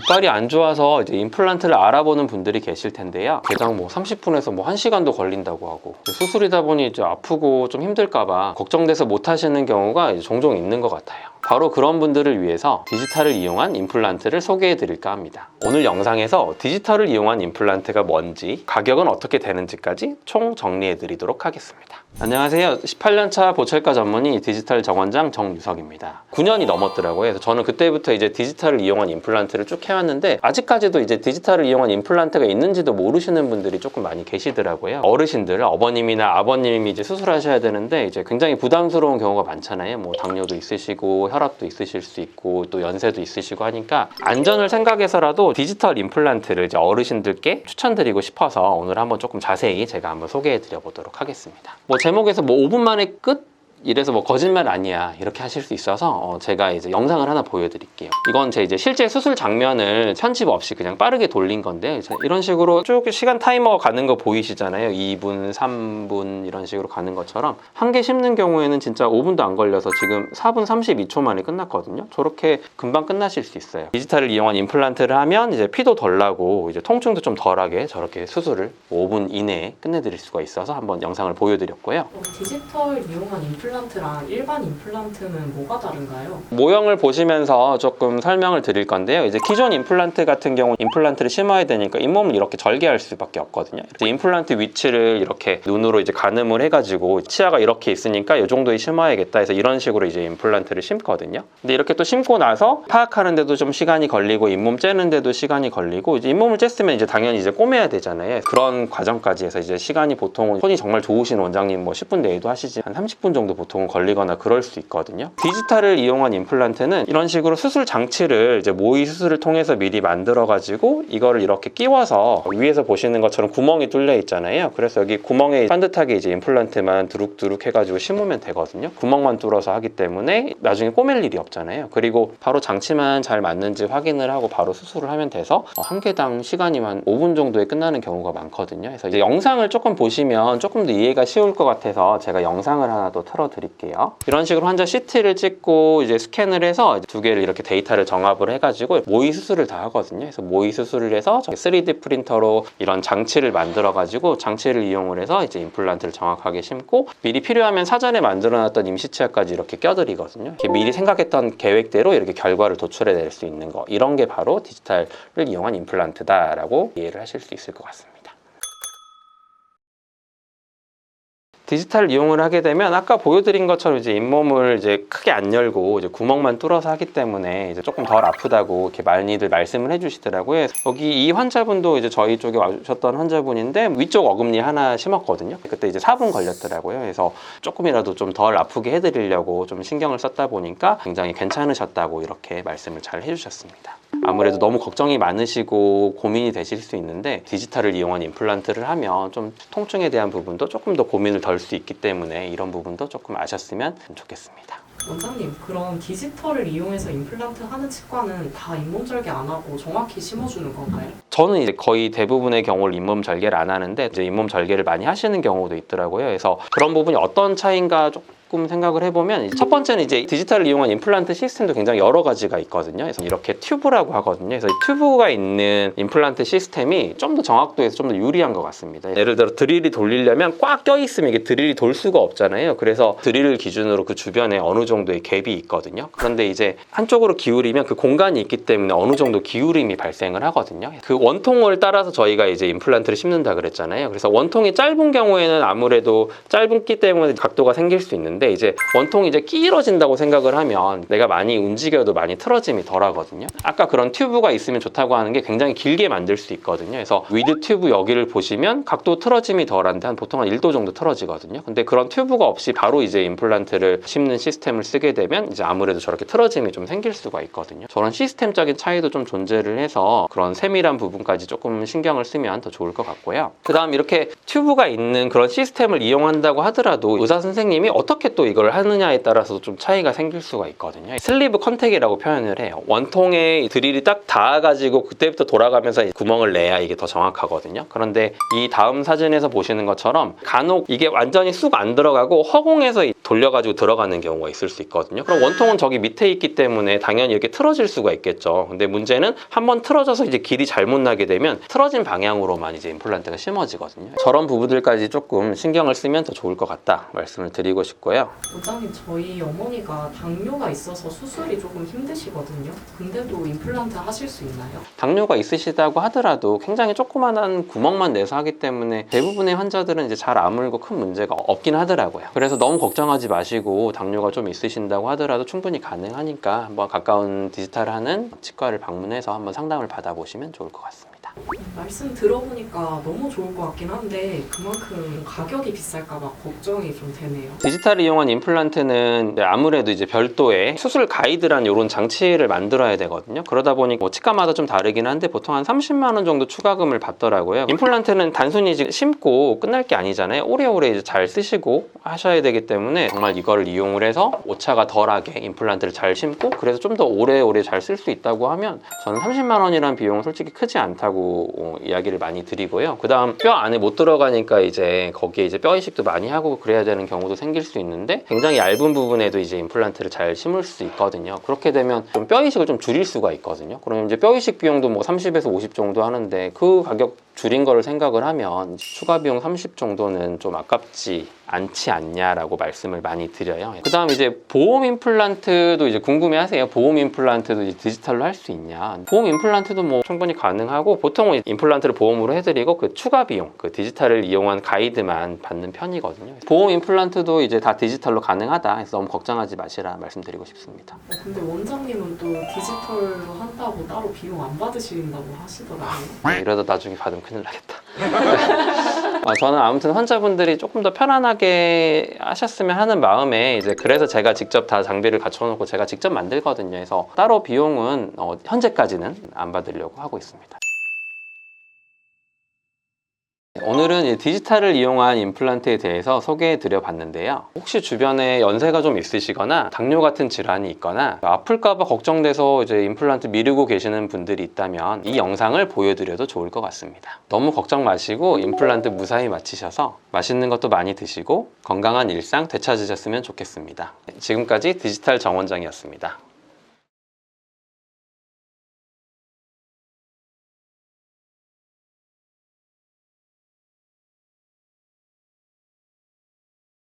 이빨이 안 좋아서 이제 임플란트를 알아보는 분들이 계실 텐데요. 개당 뭐 30분에서 뭐 1시간도 걸린다고 하고 수술이다 보니 이제 아프고 좀 힘들까봐 걱정돼서 못 하시는 경우가 이제 종종 있는 것 같아요. 바로 그런 분들을 위해서 디지털을 이용한 임플란트를 소개해 드릴까 합니다. 오늘 영상에서 디지털을 이용한 임플란트가 뭔지, 가격은 어떻게 되는지까지 총 정리해 드리도록 하겠습니다. 안녕하세요. 18년차 보철과 전문의 디지털 정원장 정유석입니다. 9년이 넘었더라고요. 그래서 저는 그때부터 이제 디지털을 이용한 임플란트를 쭉 해왔는데 아직까지도 이제 디지털을 이용한 임플란트가 있는지도 모르시는 분들이 조금 많이 계시더라고요. 어르신들, 어머님이나 아버님이 이제 수술하셔야 되는데 이제 굉장히 부담스러운 경우가 많잖아요. 뭐 당뇨도 있으시고 혈압도 있으실 수 있고 또 연세도 있으시고 하니까 안전을 생각해서라도 디지털 임플란트를 이제 어르신들께 추천드리고 싶어서 오늘 한번 조금 자세히 제가 한번 소개해 드려 보도록 하겠습니다. 뭐 제목에서 뭐 5분 만에 끝? 이래서 뭐 거짓말 아니야 이렇게 하실 수 있어서 제가 이제 영상을 하나 보여드릴게요. 이건 제 이제 실제 수술 장면을 편집 없이 그냥 빠르게 돌린 건데 이런 식으로 쭉 시간 타이머 가는 거 보이시잖아요. 2분, 3분 이런 식으로 가는 것처럼 한 개 심는 경우에는 진짜 5분도 안 걸려서 지금 4분 32초 만에 끝났거든요. 저렇게 금방 끝나실 수 있어요. 디지털을 이용한 임플란트를 하면 이제 피도 덜 나고 이제 통증도 좀 덜하게 저렇게 수술을 5분 이내에 끝내드릴 수가 있어서 한번 영상을 보여드렸고요. 디지털 이용한 임플란트랑 일반 임플란트는 뭐가 다른가요? 모형을 보시면서 조금 설명을 드릴 건데요. 이제 기존 임플란트 같은 경우 임플란트를 심어야 되니까 잇몸을 이렇게 절개할 수밖에 없거든요. 이제 임플란트 위치를 이렇게 눈으로 이제 가늠을 해가지고 치아가 이렇게 있으니까 이 정도에 심어야겠다 해서 이런 식으로 이제 임플란트를 심거든요. 근데 이렇게 또 심고 나서 파악하는데도 좀 시간이 걸리고 잇몸 째는데도 시간이 걸리고 이제 잇몸을 쬐으면 이제 당연히 이제 꼬매야 되잖아요. 그런 과정까지 해서 이제 시간이 보통 손이 정말 좋으신 원장님 뭐 10분 내에도 하시지 한 30분 정도 보통 걸리거나 그럴 수 있거든요. 디지털을 이용한 임플란트는 이런 식으로 수술 장치를 이제 모의 수술을 통해서 미리 만들어 가지고 이거를 이렇게 끼워서 위에서 보시는 것처럼 구멍이 뚫려 있잖아요. 그래서 여기 구멍에 반듯하게 이제 임플란트만 두룩두룩 해가지고 심으면 되거든요. 구멍만 뚫어서 하기 때문에 나중에 꼬맬 일이 없잖아요. 그리고 바로 장치만 잘 맞는지 확인을 하고 바로 수술을 하면 돼서 한 개당 시간이 한 5분 정도에 끝나는 경우가 많거든요. 그래서 이제 영상을 조금 보시면 조금 더 이해가 쉬울 것 같아서 제가 영상을 하나 또 틀어드릴게요. 이런 식으로 환자 CT를 찍고 이제 스캔을 해서 두 개를 이렇게 데이터를 정합을 해가지고 모의 수술을 다 하거든요. 그래서 모의 수술을 해서 3D 프린터로 이런 장치를 만들어가지고 장치를 이용을 해서 이제 임플란트를 정확하게 심고 미리 필요하면 사전에 만들어놨던 임시치아까지 이렇게 껴드리거든요. 이렇게 미리 생각했던 계획대로 이렇게 결과를 도출해낼 수 있는 거, 이런 게 바로 디지털을 이용한 임플란트다라고 이해를 하실 수 있을 것 같습니다. 디지털 이용을 하게 되면 아까 보여드린 것처럼 이제 잇몸을 이제 크게 안 열고 이제 구멍만 뚫어서 하기 때문에 이제 조금 덜 아프다고 이렇게 많이들 말씀을 해주시더라고요. 여기 이 환자분도 이제 저희 쪽에 와주셨던 환자분인데 위쪽 어금니 하나 심었거든요. 그때 이제 4분 걸렸더라고요. 그래서 조금이라도 좀 덜 아프게 해드리려고 좀 신경을 썼다 보니까 굉장히 괜찮으셨다고 이렇게 말씀을 잘 해주셨습니다. 아무래도 너무 걱정이 많으시고 고민이 되실 수 있는데 디지털을 이용한 임플란트를 하면 좀 통증에 대한 부분도 조금 더 고민을 덜 수 있기 때문에 이런 부분도 조금 아셨으면 좋겠습니다. 원장님, 그럼 디지털을 이용해서 임플란트 하는 치과는 다 잇몸 절개 안 하고 정확히 심어주는 건가요? 저는 이제 거의 대부분의 경우를 잇몸 절개를 안 하는데 이제 잇몸 절개를 많이 하시는 경우도 있더라고요. 그래서 그런 부분이 어떤 차이인가 조금 생각을 해보면 첫 번째는 이제 디지털을 이용한 임플란트 시스템도 굉장히 여러 가지가 있거든요. 그래서 이렇게 튜브라고 하거든요. 그래서 이 튜브가 있는 임플란트 시스템이 좀 더 정확도에서 좀 더 유리한 것 같습니다. 예를 들어 드릴이 돌리려면 꽉 껴있으면 이게 드릴이 돌 수가 없잖아요. 그래서 드릴을 기준으로 그 주변에 어느 정도의 갭이 있거든요. 그런데 이제 한쪽으로 기울이면 그 공간이 있기 때문에 어느 정도 기울임이 발생을 하거든요. 그 원통을 따라서 저희가 이제 임플란트를 심는다 그랬잖아요. 그래서 원통이 짧은 경우에는 아무래도 짧기 때문에 각도가 생길 수 있는데 이제 원통이 이제 길어진다고 생각을 하면 내가 많이 움직여도 많이 틀어짐이 덜 하거든요. 아까 그런 튜브가 있으면 좋다고 하는 게 굉장히 길게 만들 수 있거든요. 그래서 위드 튜브 여기를 보시면 각도 틀어짐이 덜한데 보통 한 1도 정도 틀어지거든요. 근데 그런 튜브가 없이 바로 이제 임플란트를 심는 시스템을 쓰게 되면 이제 아무래도 저렇게 틀어짐이 좀 생길 수가 있거든요. 저런 시스템적인 차이도 좀 존재를 해서 그런 세밀한 부분까지 조금 신경을 쓰면 더 좋을 것 같고요. 그 다음 이렇게 튜브가 있는 그런 시스템을 이용한다고 하더라도 의사 선생님이 어떻게 어떻게 또 이걸 하느냐에 따라서 좀 차이가 생길 수가 있거든요. 슬리브 컨택이라고 표현을 해요. 원통에 드릴이 딱 닿아가지고 그때부터 돌아가면서 구멍을 내야 이게 더 정확하거든요. 그런데 이 다음 사진에서 보시는 것처럼 간혹 이게 완전히 쑥 안 들어가고 허공에서 돌려가지고 들어가는 경우가 있을 수 있거든요. 그럼 원통은 저기 밑에 있기 때문에 당연히 이렇게 틀어질 수가 있겠죠. 근데 문제는 한번 틀어져서 이제 길이 잘못 나게 되면 틀어진 방향으로만 이제 임플란트가 심어지거든요. 저런 부분들까지 조금 신경을 쓰면 더 좋을 것 같다 말씀을 드리고 싶고요. 원장님, 저희 어머니가 당뇨가 있어서 수술이 조금 힘드시거든요. 근데도 임플란트 하실 수 있나요? 당뇨가 있으시다고 하더라도 굉장히 조그만한 구멍만 내서 하기 때문에 대부분의 환자들은 이제 잘 아물고 큰 문제가 없긴 하더라고요. 그래서 너무 걱정하지 마시고 당뇨가 좀 있으신다고 하더라도 충분히 가능하니까 한번 가까운 디지털 하는 치과를 방문해서 한번 상담을 받아보시면 좋을 것 같습니다. 말씀 들어보니까 너무 좋을 것 같긴 한데 그만큼 가격이 비쌀까 봐 걱정이 좀 되네요. 디지털을 이용한 임플란트는 아무래도 이제 별도의 수술 가이드란 이런 장치를 만들어야 되거든요. 그러다 보니 뭐 치과마다 좀 다르긴 한데 보통 한 30만 원 정도 추가금을 받더라고요. 임플란트는 단순히 이제 심고 끝날 게 아니잖아요. 오래오래 이제 잘 쓰시고 하셔야 되기 때문에 정말 이거를 이용을 해서 오차가 덜하게 임플란트를 잘 심고 그래서 좀 더 오래오래 잘 쓸 수 있다고 하면 저는 30만 원이라는 비용은 솔직히 크지 않다고 이야기를 많이 드리고요. 그 다음 뼈 안에 못 들어가니까 이제 거기에 이제 뼈 이식도 많이 하고 그래야 되는 경우도 생길 수 있는데 굉장히 얇은 부분에도 이제 임플란트를 잘 심을 수 있거든요. 그렇게 되면 좀 뼈 이식을 좀 줄일 수가 있거든요. 그러면 이제 뼈 이식 비용도 뭐 30에서 50 정도 하는데 그 가격 줄인 거를 생각을 하면 추가 비용 30 정도는 좀 아깝지 않지 않냐라고 말씀을 많이 드려요. 그 다음 이제 보험 임플란트도 이제 궁금해 하세요. 보험 임플란트도 이제 디지털로 할 수 있냐. 보험 임플란트도 뭐 충분히 가능하고 보통은 임플란트를 보험으로 해드리고 그 추가 비용, 그 디지털을 이용한 가이드만 받는 편이거든요. 보험 임플란트도 이제 다 디지털로 가능하다 해서 너무 걱정하지 마시라 말씀드리고 싶습니다. 근데 원장님은 또 디지털로 한다고 따로 비용 안 받으신다고 하시더라고요. 이러다 나중에 받으면 큰일 나겠다. 저는 아무튼 환자분들이 조금 더 편안하게 하셨으면 하는 마음에 이제 그래서 제가 직접 다 장비를 갖춰놓고 제가 직접 만들거든요. 그래서 따로 비용은 현재까지는 안 받으려고 하고 있습니다. 오늘은 이 디지털을 이용한 임플란트에 대해서 소개해 드려 봤는데요. 혹시 주변에 연세가 좀 있으시거나 당뇨 같은 질환이 있거나 아플까봐 걱정돼서 이제 임플란트 미루고 계시는 분들이 있다면 이 영상을 보여드려도 좋을 것 같습니다. 너무 걱정 마시고 임플란트 무사히 마치셔서 맛있는 것도 많이 드시고 건강한 일상 되찾으셨으면 좋겠습니다. 지금까지 디지털 정원장이었습니다.